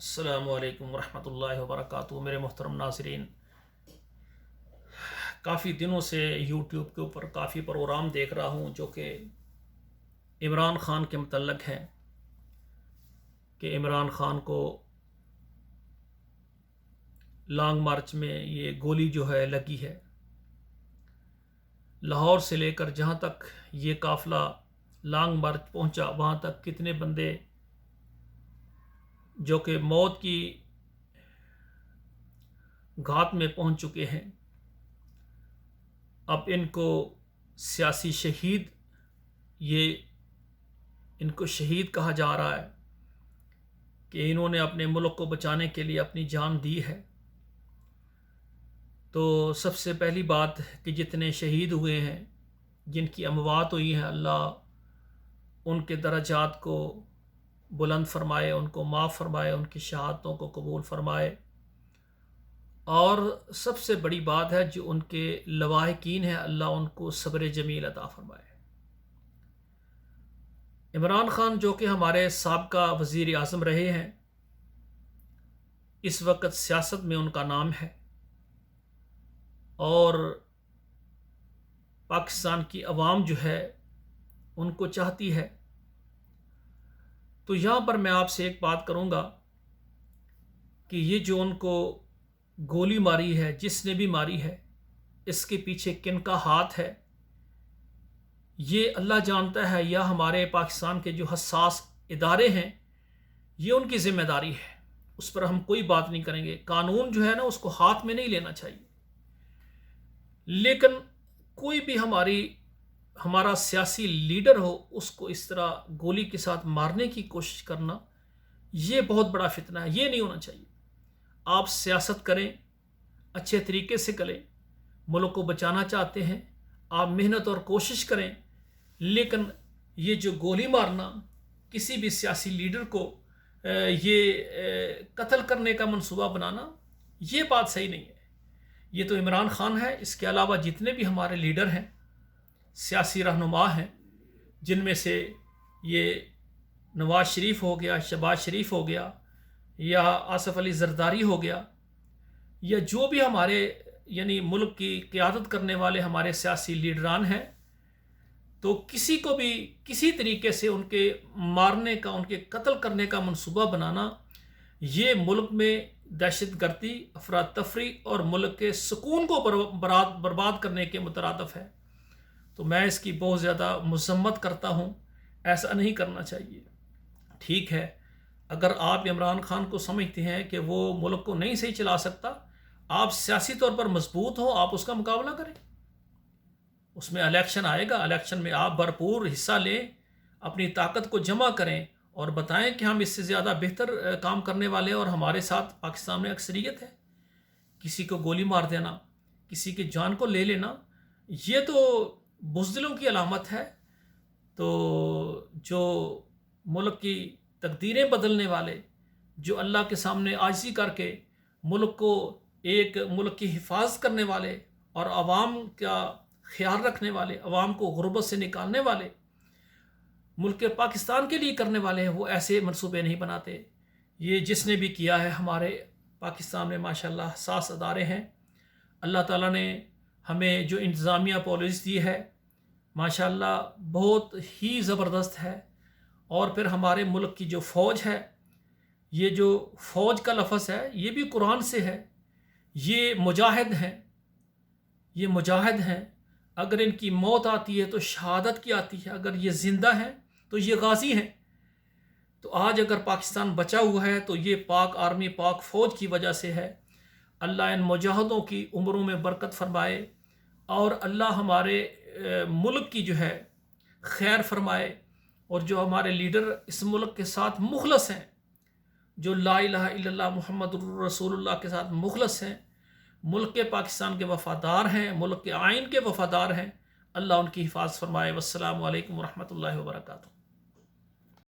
السلام علیکم ورحمۃ اللہ وبرکاتہ۔ میرے محترم ناظرین، کافی دنوں سے یوٹیوب کے اوپر کافی پروگرام دیکھ رہا ہوں جو کہ عمران خان کے متعلق ہیں کہ عمران خان کو لانگ مارچ میں یہ گولی جو ہے لگی ہے۔ لاہور سے لے کر جہاں تک یہ قافلہ لانگ مارچ پہنچا وہاں تک کتنے بندے جو کہ موت کی گھات میں پہنچ چکے ہیں، اب ان کو سیاسی شہید، ان کو شہید کہا جا رہا ہے کہ انہوں نے اپنے ملک کو بچانے کے لیے اپنی جان دی ہے۔ تو سب سے پہلی بات کہ جتنے شہید ہوئے ہیں، جن کی اموات ہوئی ہیں، اللہ ان کے درجات کو بلند فرمائے، ان کو معاف فرمائے، ان کی شہادتوں کو قبول فرمائے۔ اور سب سے بڑی بات ہے جو ان کے لواحقین ہیں، اللہ ان کو صبر جمیل عطا فرمائے۔ عمران خان جو کہ ہمارے سابقہ وزیر اعظم رہے ہیں، اس وقت سیاست میں ان کا نام ہے اور پاکستان کی عوام جو ہے ان کو چاہتی ہے۔ تو یہاں پر میں آپ سے ایک بات کروں گا کہ یہ جو ان کو گولی ماری ہے، جس نے بھی ماری ہے، اس کے پیچھے کن کا ہاتھ ہے یہ اللہ جانتا ہے، یا ہمارے پاکستان کے جو حساس ادارے ہیں یہ ان کی ذمہ داری ہے، اس پر ہم کوئی بات نہیں کریں گے۔ قانون جو ہے نا اس کو ہاتھ میں نہیں لینا چاہیے، لیکن کوئی بھی ہمارا سیاسی لیڈر ہو اس کو اس طرح گولی کے ساتھ مارنے کی کوشش کرنا یہ بہت بڑا فتنہ ہے، یہ نہیں ہونا چاہیے۔ آپ سیاست کریں، اچھے طریقے سے کریں، ملک کو بچانا چاہتے ہیں، آپ محنت اور کوشش کریں، لیکن یہ جو گولی مارنا، کسی بھی سیاسی لیڈر کو یہ قتل کرنے کا منصوبہ بنانا، یہ بات صحیح نہیں ہے۔ یہ تو عمران خان ہے، اس کے علاوہ جتنے بھی ہمارے لیڈر ہیں، سیاسی رہنما ہیں، جن میں سے یہ نواز شریف ہو گیا، شہباز شریف ہو گیا، یا آصف علی زرداری ہو گیا، یا جو بھی ہمارے یعنی ملک کی قیادت کرنے والے ہمارے سیاسی لیڈران ہیں، تو کسی کو بھی کسی طریقے سے ان کے مارنے کا، ان کے قتل کرنے کا منصوبہ بنانا، یہ ملک میں دہشت گردی، افراتفری اور ملک کے سکون کو برباد کرنے کے مترادف ہے۔ تو میں اس کی بہت زیادہ مذمت کرتا ہوں، ایسا نہیں کرنا چاہیے۔ ٹھیک ہے، اگر آپ عمران خان کو سمجھتے ہیں کہ وہ ملک کو نہیں صحیح چلا سکتا، آپ سیاسی طور پر مضبوط ہوں، آپ اس کا مقابلہ کریں۔ اس میں الیکشن آئے گا، الیکشن میں آپ بھرپور حصہ لیں، اپنی طاقت کو جمع کریں اور بتائیں کہ ہم اس سے زیادہ بہتر کام کرنے والے ہیں اور ہمارے ساتھ پاکستان میں اکثریت ہے۔ کسی کو گولی مار دینا، کسی کی جان کو لے لینا، یہ تو بزدلوں کی علامت ہے۔ تو جو ملک کی تقدیریں بدلنے والے، جو اللہ کے سامنے عاجزی کر کے ملک کو ملک کی حفاظت کرنے والے اور عوام کا خیال رکھنے والے، عوام کو غربت سے نکالنے والے، ملک کے پاکستان کے لیے کرنے والے ہیں، وہ ایسے منصوبے نہیں بناتے۔ یہ جس نے بھی کیا ہے، ہمارے پاکستان میں ماشاءاللہ حساس ادارے ہیں، اللہ تعالیٰ نے ہمیں جو انتظامیہ پالیسی دی ہے ماشاءاللہ بہت ہی زبردست ہے۔ اور پھر ہمارے ملک کی جو فوج ہے، یہ جو فوج کا لفظ ہے یہ بھی قرآن سے ہے، یہ مجاہد ہیں، یہ مجاہد ہیں۔ اگر ان کی موت آتی ہے تو شہادت کی آتی ہے، اگر یہ زندہ ہیں تو یہ غازی ہیں۔ تو آج اگر پاکستان بچا ہوا ہے تو یہ پاک آرمی، پاک فوج کی وجہ سے ہے۔ اللہ ان مجاہدوں کی عمروں میں برکت فرمائے اور اللہ ہمارے ملک کی جو ہے خیر فرمائے، اور جو ہمارے لیڈر اس ملک کے ساتھ مخلص ہیں، جو لا الہ الا اللہ محمد رسول اللہ کے ساتھ مخلص ہیں، ملک کے پاکستان کے وفادار ہیں، ملک کے آئین کے وفادار ہیں، اللہ ان کی حفاظت فرمائے۔ والسلام علیکم ورحمۃ اللہ وبرکاتہ۔